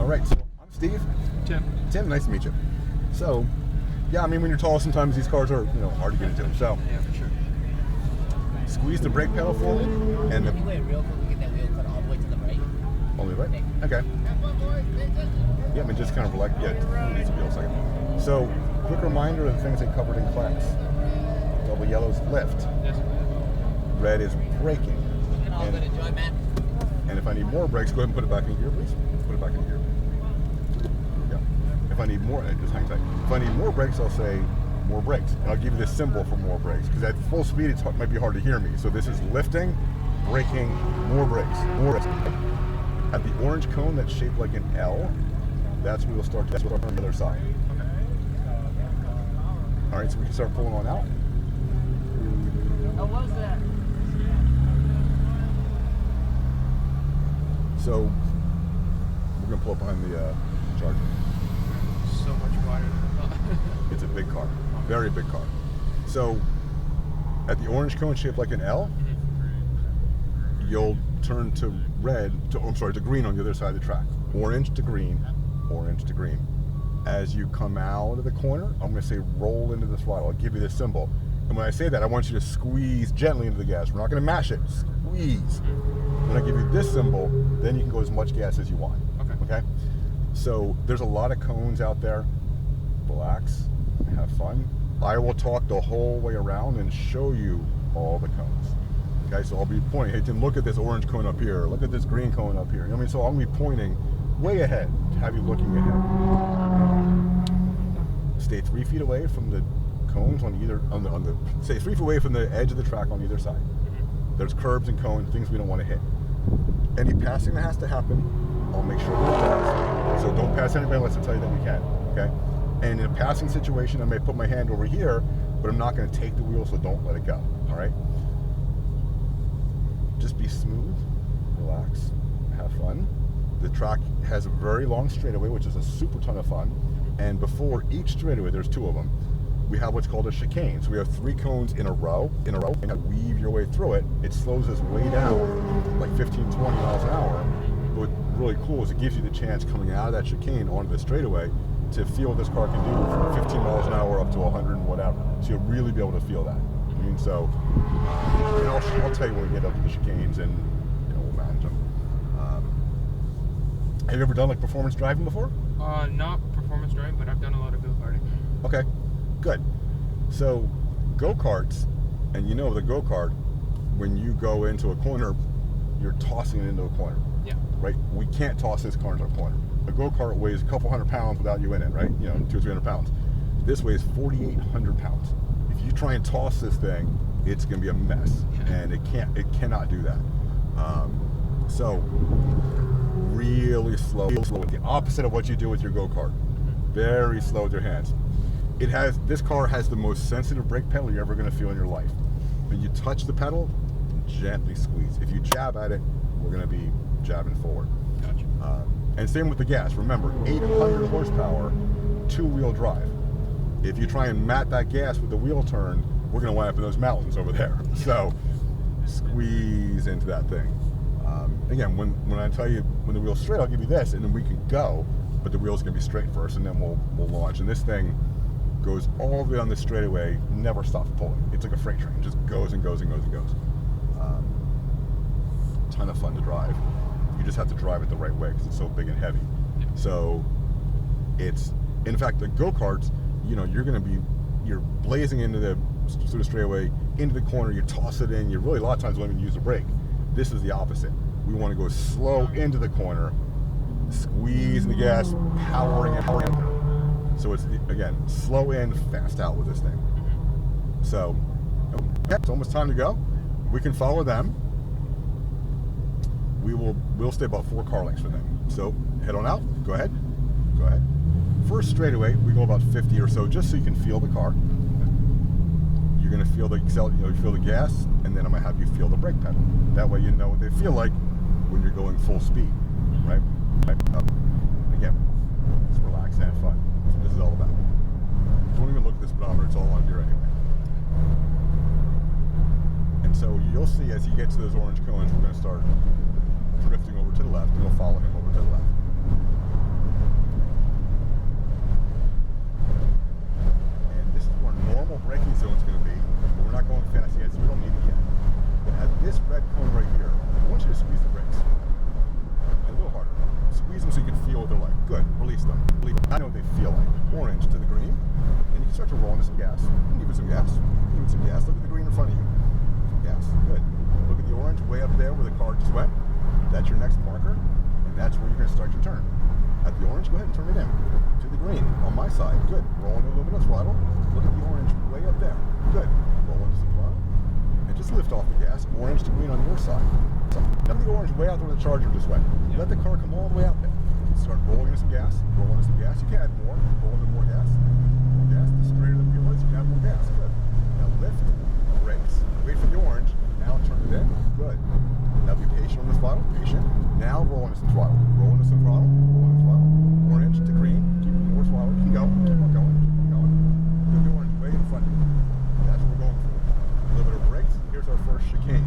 All right, so I'm Steve. Tim, nice to meet you. So, yeah, I mean, when you're tall, sometimes these cars are, hard to get into. So, yeah, for sure. Squeeze the brake pedal for me, and Can you wait real quick? We get that wheel cut all the way to the right. All the way right? Okay. Yeah, I mean, just kind of like, yeah, it needs to be a second. So, quick reminder of the things they covered in class. Double yellow's lift. Yes. Red is braking. Good enjoy, man. And if I need more brakes, go ahead and put it back in gear, please. Put it back in gear. Yeah. If I need more, just hang tight. If I need more brakes, I'll say more brakes. And I'll give you this symbol for more brakes, because at full speed, it might be hard to hear me. So this is lifting, braking, more brakes, more brakes. At the orange cone that's shaped like an L, that's where we'll start to on the other side. Okay. All right, so we can start pulling on out. How was that? So we're gonna pull up behind the Charger. So much wider than I thought. It's a big car, very big car. So at the orange cone shaped like an L, you'll turn to to green on the other side of the track. Orange to green, orange to green. As you come out of the corner, I'm gonna say roll into the throttle. I'll give you this symbol. And when I say that, I want you to squeeze gently into the gas. We're not gonna mash it, squeeze. When I give you this symbol, then you can go as much gas as you want. Okay? So there's a lot of cones out there. Relax, have fun. I will talk the whole way around and show you all the cones. Okay, so I'll be pointing, hey Tim, look at this orange cone up here, look at this green cone up here. So I'm gonna be pointing way ahead to have you looking ahead. Stay 3 feet away from the cones stay 3 feet away from the edge of the track on either side. There's curbs and cones, things we don't want to hit. Any passing that has to happen, I'll make sure that it does. So don't pass anybody unless I tell you that we can, okay? And in a passing situation, I may put my hand over here, but I'm not going to take the wheel, so don't let it go, all right? Just be smooth, relax, have fun. The track has a very long straightaway, which is a super ton of fun. And before each straightaway, there's 2 of them, we have what's called a chicane. So we have 3 cones in a row, and you weave your way through it. It slows us way down, like 15, 20 miles an hour. But what's really cool is it gives you the chance coming out of that chicane onto the straightaway to feel what this car can do from 15 miles an hour up to 100 and whatever. So you'll really be able to feel that. And I'll tell you when we get up to the chicanes and we'll manage them. Have you ever done like performance driving before? Not performance driving, but I've done a lot of go-karting. Okay, good. So go-karts, and the go-kart, when you go into a corner, you're tossing it into a corner. Yeah. Right? We can't toss this car into a corner. A go-kart weighs a couple hundred pounds without you in it, right? 200 or 300 pounds. This weighs 4,800 pounds. If you try and toss this thing, it's going to be a mess, and it cannot do that. So really slow, the opposite of what you do with your go-kart. Very slow with your hands. This car has the most sensitive brake pedal you're ever going to feel in your life. When you touch the pedal, gently squeeze. If you jab at it, we're going to be jabbing forward. Gotcha. And same with the gas. Remember, 800 horsepower, 2-wheel drive. If you try and mat that gas with the wheel turn, we're going to wind up in those mountains over there. So squeeze into that thing. Again, when I tell you when the wheel's straight, I'll give you this, and then we can go, but the wheel's going to be straight first, and then we'll launch. And this thing goes all the way on the straightaway, never stops pulling. It's like a freight train, it just goes and goes and goes and goes. Ton of fun to drive. You just have to drive it the right way because it's so big and heavy. Yeah. So in fact, the go-karts, you're blazing through the straightaway, into the corner, you toss it in, you really a lot of times don't even use the brake. This is the opposite. We want to go slow into the corner, squeeze the gas, powering it. So it's, again, slow in, fast out with this thing. So, it's almost time to go. We can follow them. We'll stay about 4 car lengths from them. So, head on out. Go ahead. First straightaway, we go about 50 or so, just so you can feel the car. You're going to feel the feel the gas, and then I'm going to have you feel the brake pedal. That way you know what they feel like when you're going full speed, right? Again, just relax and have fun. That's what this is all about. Don't even look at the speedometer, it's all on here anyway. And so you'll see as you get to those orange cones, we're going to start drifting over to the left, and you'll follow him over to the left. Good. Release them. I know what they feel like. Orange to the green. And you can start to roll into some gas. Give it some gas. Give it some gas. Look at the green in front of you. Some gas. Good. Look at the orange way up there where the car just went. That's your next marker. And that's where you're going to start your turn. At the orange, go ahead and turn it in. To the green. On my side. Good. Roll into a little bit of throttle. Look at the orange way up there. Good. Roll into some throttle. And just lift off the gas. Orange to green on your side. So, let the orange way out there where the charger just went. Let the car come all the way out there. Start rolling into some gas. Roll into some gas. You can add more. Roll into more gas. More gas. The straighter the wheel is, you can add more gas. Good. Now lift. Brakes. Wait for the orange. Now turn it in. Good. Now be patient on this throttle. Patient. Now roll into some throttle. Roll into some throttle. Roll into throttle. Orange to green. Keep more throttle. Keep going. Keep on going. Keep going. Look at the orange way in front of you. That's what we're going for. A little bit of brakes. Here's our first chicane.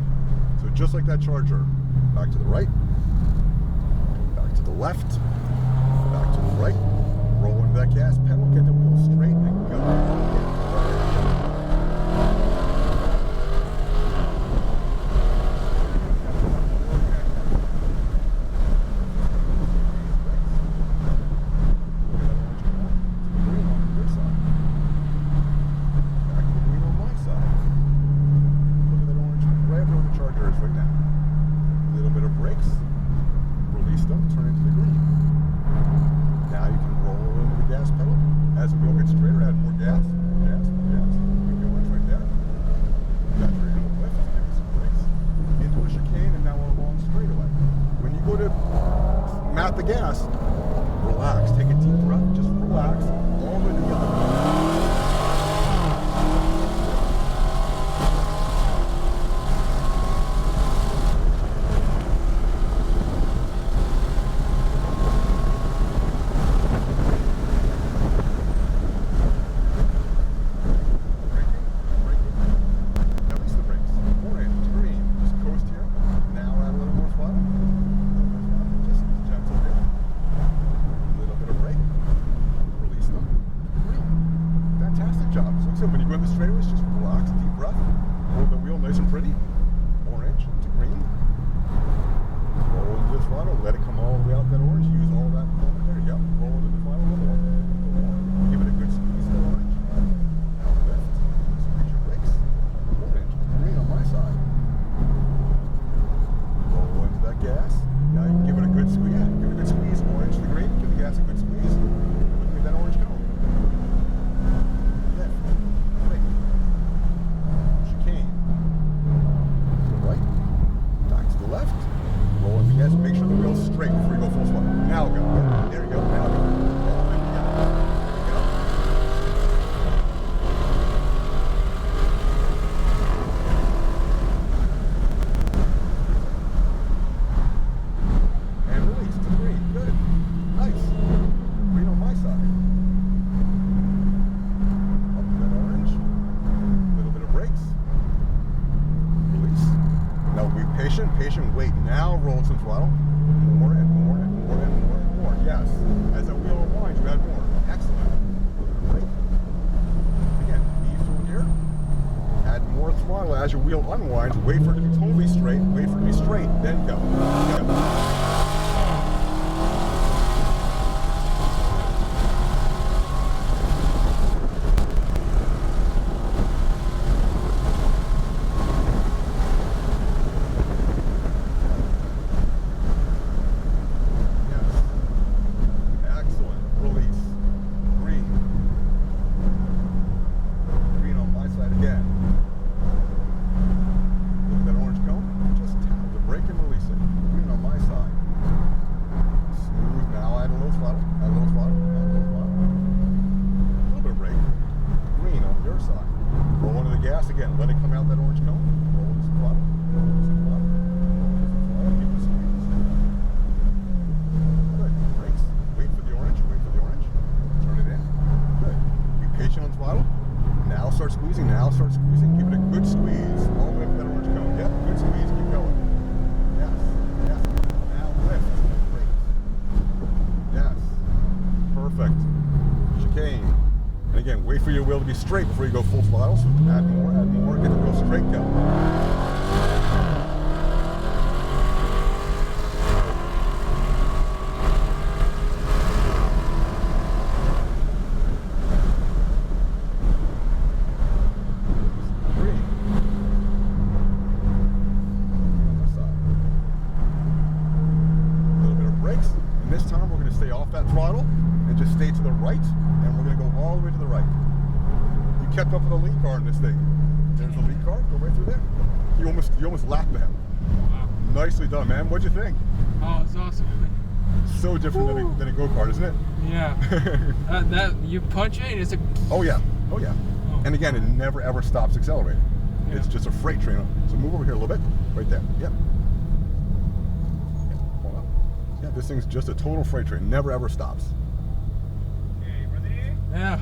So just like that charger, back to the right. Back to the left. Back to the right. Roll into that gas pedal. Get the wheel straight and go. The gas, relax, take a deep breath, just relax, all the way to the other. Braking, now release the brakes, orange, green, just coast here, now add a little more throttle. So when you go in the straightaways, just relax, deep breath, hold the wheel nice and pretty, orange to green, roll into the throttle, let it come all the way out that orange, use all that moment there, yep, roll into the throttle a little more, give it a good squeeze to orange, now lift, squeeze your brakes, orange to green on my side, roll into that gas, now you can give it a good squeeze, yeah, give it a good squeeze, orange to green, give the gas a good squeeze, look at that orange go. Make sure the wheel's straight before you go full throttle. Now go. There you go. Now go. All the way together. And release to green. Good. Nice. Green on my side. Up to that orange. A little bit of brakes. Release. Now be patient. Patient. Wait. Now roll some throttle. More and more and more and more and more. Yes. As the wheel unwinds, you add more. Excellent. Right. Again, leave through here. Add more throttle as your wheel unwinds. Wait for it to be totally straight. Wait for it to be straight. Then go. Again, let it come out that orange cone. Roll into some throttle. Roll into some throttle. Give it a squeeze. Good. Brakes. Wait for the orange. Wait for the orange. Turn it in. Good. Be patient on throttle. Now start squeezing. Now start squeezing. Give it a good squeeze. All the way up to that orange cone. Yep. Good squeeze. Keep going. Yes. Yes. Now lift. Brakes. Yes. Perfect. Chicane. And again, wait for your wheel to be straight before you go full throttle. So add more, get the wheel straight, go. we're going to stay off that throttle and just stay to the right, and we're going to go all the way to the right. You kept up with a lead car in this thing. There's the lead car. Go right through there. You almost lapped him. Wow. Nicely done, man. What'd you think? Oh, it's awesome. So different than a go-kart, isn't it? Yeah. that you punch it and it's a. Oh yeah. Oh yeah. Oh. And again, it never ever stops accelerating. Yeah. It's just a freight train. So move over here a little bit. Right there. Yep. Hold up. Yeah, this thing's just a total freight train. Never ever stops. Yeah.